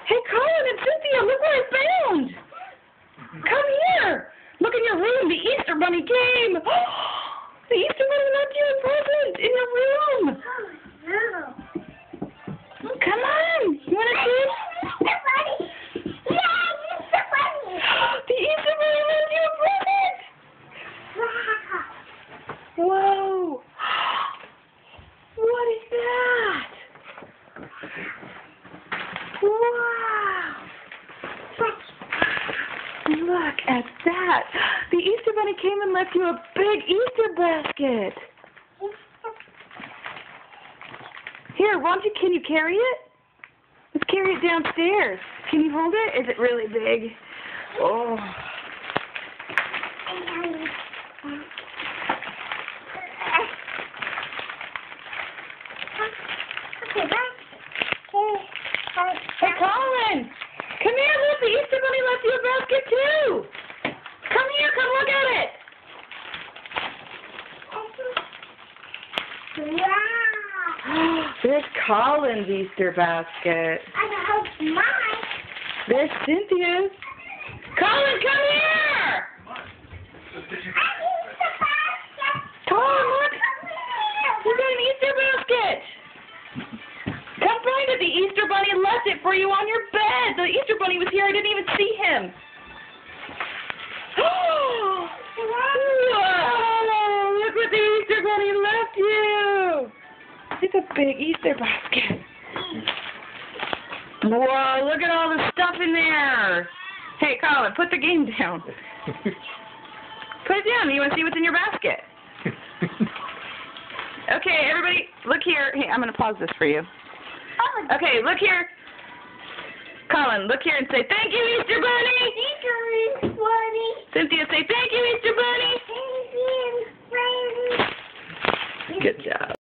Hey, Colin and Cynthia, look what I found. Come here. Look in your room. The Easter Bunny came. The Easter Bunny left you a present in your room. Come on. You want to see? The Easter Bunny left you a present. Whoa. What is that? Wow. Look at that. The Easter Bunny came and left you a big Easter basket. Here, can you carry it? Let's carry it downstairs. Can you hold it? Is it really big? Oh. Hey, Colin! Come here, look, the Easter Bunny left you a basket too! Come here, come look at it! Wow! There's Colin's Easter basket. I hope mine. There's Cynthia's. Colin, come here! Colin, look! You got an Easter basket! Come find it. The Easter Bunny left it for you on your bed. The Easter Bunny was here. I didn't even see him. Whoa! Look what the Easter Bunny left you. It's a big Easter basket. Whoa, look at all the stuff in there. Hey, Colin, put the game down. Put it down. You want to see what's in your basket? Okay, everybody, look here. Hey, I'm going to pause this for you. Okay, look here. Colin, look here and say, thank you, Easter Bunny. Thank you, Easter Bunny. Cynthia, say, thank you, Easter Bunny. Thank you, Bunny. Good job.